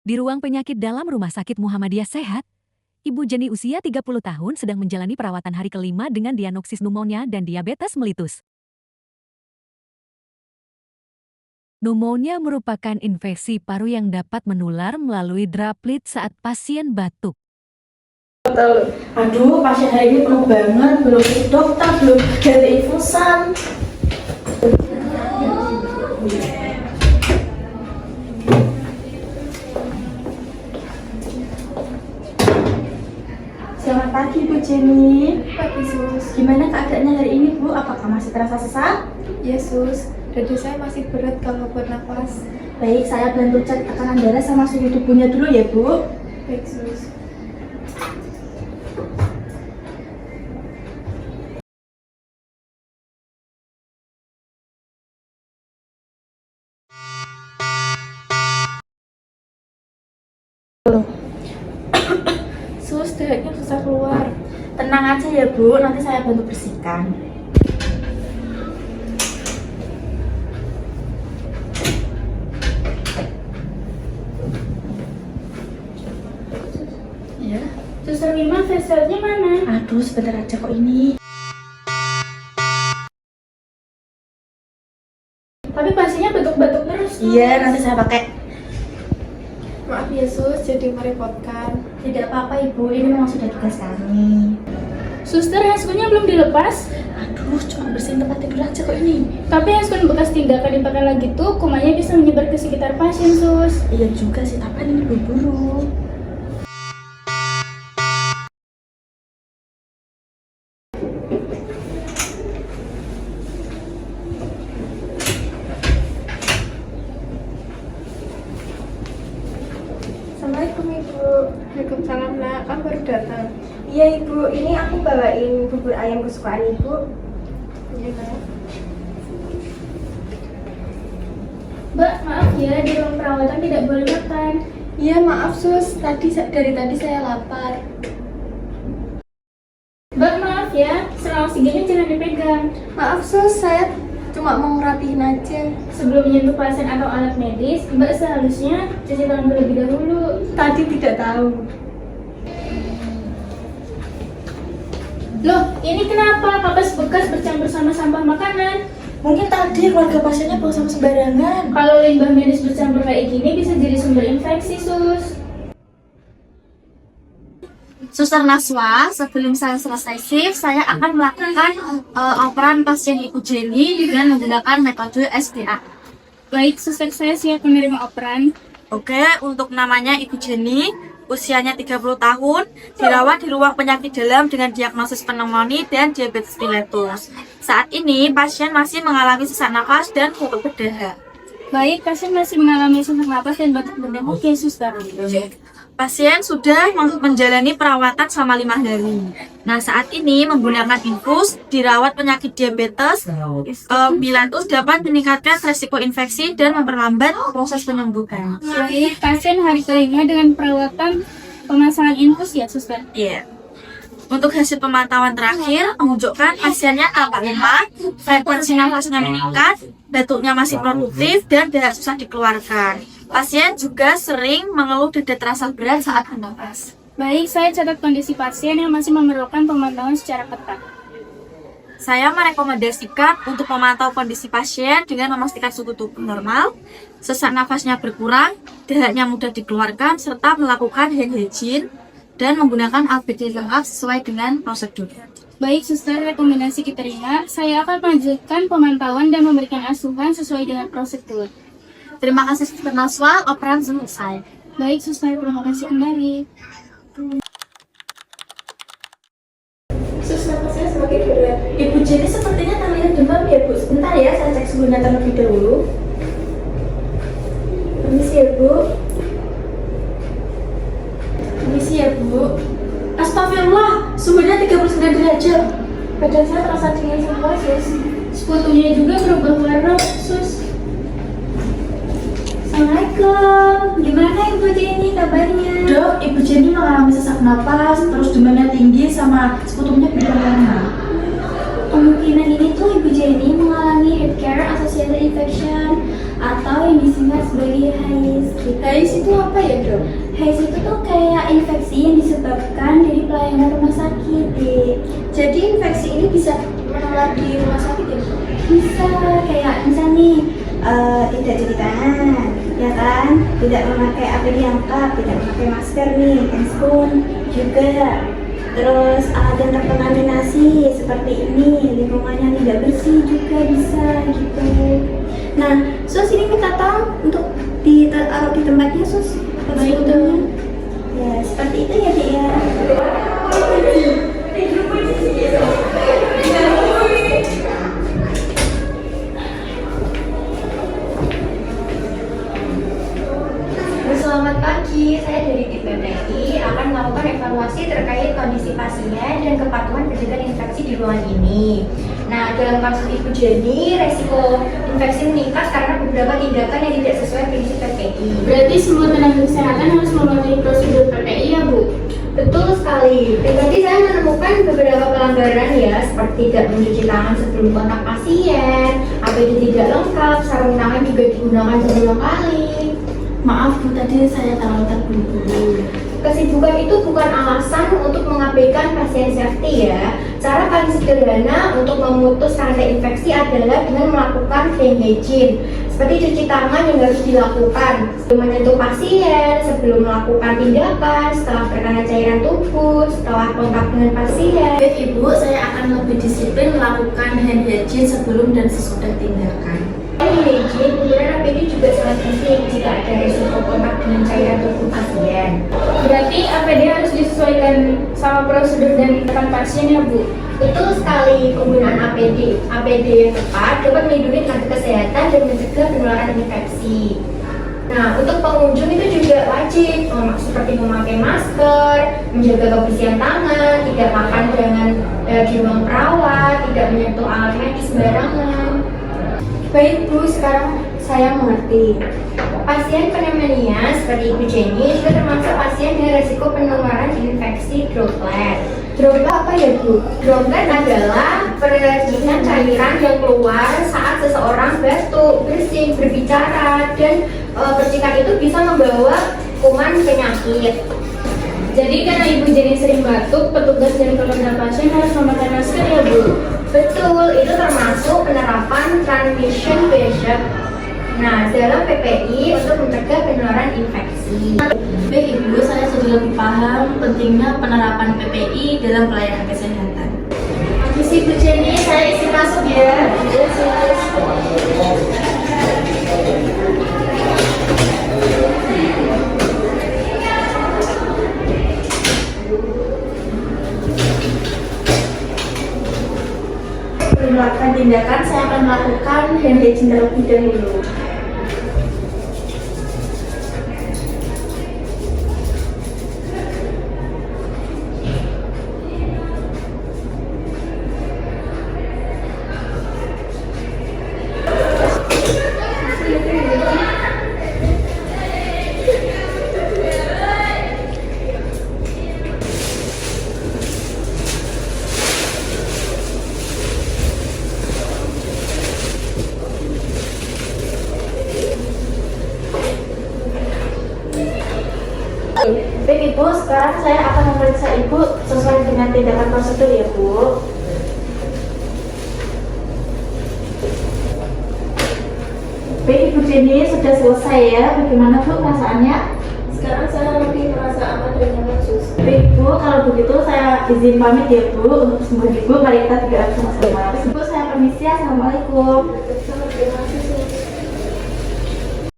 Di ruang penyakit dalam Rumah Sakit Muhammadiyah Sehat, Ibu Jenny usia 30 tahun sedang menjalani perawatan hari kelima dengan diagnosis pneumonia dan diabetes mellitus. Pneumonia merupakan infeksi paru yang dapat menular melalui droplet saat pasien batuk. Aduh, pasien hari ini penuh banget, belum ke dokter, belum ganti infusan. Selamat pagi Bu Jenny. Pagi Sus. Gimana keadaannya hari ini Bu? Apakah masih terasa sesak? Ya Sus, dada saya masih berat kalau buat nafas. Baik, saya bantu cek tekanan darah sama suhu tubuhnya dulu ya Bu. Baik Sus. Sus, darahnya susah keluar. Tenang aja ya Bu, nanti saya bantu bersihkan. Ya. Suster Mima, facialnya mana? Aduh, sebentar aja kok ini. Tapi pasiennya batuk-batuk terus. Sus. Iya, nanti saya pakai. Maaf ya Sus, jadi merepotkan. Tidak apa-apa Ibu, ini memang sudah tugas kami. Suster, haskunnya belum dilepas. Aduh, cuma bersihin tempat tidur aja kok ini. Tapi haskun bekas tindakan dipakai lagi tuh, kumannya bisa menyebar ke sekitar pasien Sus. Iya juga sih, tapi ini buru-buru. Assalamualaikum Ibu. Waalaikumsalam nak, kan baru datang. Iya Ibu, ini aku bawain bubur ayam kesukaan Ibu. Iya nak. Mbak, maaf ya, di ruang perawatan tidak boleh makan. Iya maaf Sus, dari tadi saya lapar. Mbak, maaf ya, selang oksigennya jangan dipegang. Maaf Sus, saya cuma mau ngerapihin aja. Sebelum menyentuh pasien atau alat medis, Mbak seharusnya cuci tangan terlebih dahulu. Tadi tidak tahu. Loh, ini kenapa kapas bekas bercampur sama sampah makanan? Mungkin tadi keluarga pasiennya buang sama sembarangan. Kalau limbah medis bercampur kayak gini bisa jadi sumber infeksi, Sus. Suster Naswa, sebelum saya selesai shift, saya akan melakukan operan pasien Ibu Jenny dengan menggunakan metode SDA. Baik, suster, saya siap menerima operan. Oke, untuk namanya Ibu Jenny, usianya 30 tahun, dirawat di ruang penyakit dalam dengan diagnosis pneumonia dan diabetes mellitus. Saat ini, pasien masih mengalami sesak nafas dan batuk berdarah. Baik, pasien masih mengalami sesak napas dan batuk berdarah. Oke, suster. Pasien sudah menjalani perawatan selama 5 hari. Nah, saat ini menggunakan infus dirawat penyakit diabetes mellitus dapat meningkatkan resiko infeksi dan memperlambat proses penyembuhan. Baik, pasien hari kelima dengan perawatan pemasangan infus ya, suster. Iya. Untuk hasil pemantauan terakhir menunjukkan pasiennya tampak lemah, frekuensi nafasnya meningkat, batuknya masih produktif dan darah susah dikeluarkan. Pasien juga sering mengeluh dada terasa berat saat bernafas. Baik, saya catat kondisi pasien yang masih memerlukan pemantauan secara ketat. Saya merekomendasikan untuk memantau kondisi pasien dengan memastikan suhu tubuh normal, sesak nafasnya berkurang, darahnya mudah dikeluarkan, serta melakukan hand hygiene dan menggunakan ABD lengkap sesuai dengan prosedur. Baik, suster, rekomendasi diterima. Saya akan melanjutkan pemantauan dan memberikan asuhan sesuai dengan prosedur. Terima kasih Suster Naswa, operan selesai. Baik, suster, terima kasih kembali. Sus, nafas saya semakin berat. Ibu Jenny sepertinya terlihat demam ya Bu. Sebentar ya, saya cek suhunya terlebih dahulu. Permisi ya Bu. Permisi ya Bu. Astagfirullah, suhunya 39 derajat. Badan saya terasa dingin semua Sus. Sekutunya juga berubah warna, sus. Assalamualaikum. Gimana Ibu Jenny kabarnya? Dok, Ibu Jenny mengalami sesak napas, terus demamnya tinggi sama sekutumnya berubah warna. Kemungkinan ini tuh Ibu Jenny mengalami healthcare associated infection atau yang disingkat sebagai HIS. HIS itu apa ya, Dok? HIS itu tuh kayak infeksi yang disebabkan dari pelayanan rumah sakit, Dek. Jadi infeksi ini bisa menular di rumah sakit ya, Dok? Bisa kayak misal nih tidak cuci tangan, ya kan? Tidak memakai APD lengkap, tidak memakai masker nih, handscoon juga. Terus alat yang terkontaminasi seperti ini, lingkungannya tidak bersih juga bisa gitu. Nah, Sus ini minta tolong untuk ditaruh di tempatnya, Sus. Baik, Dok. Ya, seperti itu ya, Dek ya. Selamat pagi, saya dari tim BPI akan melakukan evaluasi terkait kondisi pasien dan kepatuhan pencegahan infeksi di ruangan ini. Nah, dalam kasus Ibu Jenny, resiko infeksi meningkat karena beberapa tindakan yang tidak sesuai prinsip PPI. Berarti semua tenaga kesehatan harus mematuhi prosedur PPI ya, Bu? Betul sekali. Tadi saya menemukan beberapa pelanggaran ya, seperti tidak mencuci tangan sebelum kontak pasien, APD tidak lengkap, sarung tangan juga digunakan berulang kali. Maaf Bu, tadi saya terlalu terburu-buru. Kesibukan itu bukan alasan untuk mengabaikan pasien safety ya. Cara paling sederhana untuk memutus rantai infeksi adalah dengan melakukan hand hygiene. Seperti cuci tangan yang harus dilakukan sebelum menyentuh pasien, sebelum melakukan tindakan, setelah terkena cairan tubuh, setelah kontak dengan pasien. Baik Ibu, saya akan lebih disiplin melakukan hand hygiene sebelum dan sesudah tindakan. Hand hygiene penggunaan APD juga sangat penting jika ada risiko kontak dengan cairan tubuh pasien. Berarti APD harus disesuaikan sama prosedur dan tindakan pasien ya, Bu? Betul sekali, penggunaan APD yang tepat dapat melindungi tenaga kesehatan dan mencegah penularan infeksi. Nah, untuk pengunjung itu juga wajib seperti memakai masker, menjaga kebersihan tangan, tidak makan dengan di ruang perawat, tidak menyentuh alat medis sembarangan. Baik Bu, sekarang saya mengerti. Pasien pneumonia seperti Ibu Jenny juga termasuk pasien dengan risiko penularan infeksi droplet. Droplet apa ya Bu? Droplet adalah percikan cairan yang keluar saat seseorang batuk, bersin, berbicara, dan percikan itu bisa membawa kuman penyakit. Jadi karena Ibu Jenny sering batuk, petugas dan keluarga pasien harus memakai masker ya, Bu? Betul, itu termasuk penerapan transmission basic. Nah, dalam PPI untuk mencegah penularan infeksi. Baik Ibu, saya sudah lebih paham pentingnya penerapan PPI dalam pelayanan kesehatan. Misi Bu Jenny, saya isi masuk ya. Sebelum melakukan tindakan, saya akan melakukan hand hygiene terlebih dahulu. Baik Ibu, sekarang saya akan memeriksa Ibu sesuai dengan tindakan prosedur ya Bu. Baik Ibu Jenny, sudah selesai ya. Bagaimana Bu perasaannya? Sekarang saya lebih merasa aman dan nyaman, Sus. Baik Bu, kalau begitu saya izin pamit ya Bu. Untuk semua Ibu, mari kita 3 sama-sama. Ibu, saya permisi. Assalamualaikum. Terima kasih.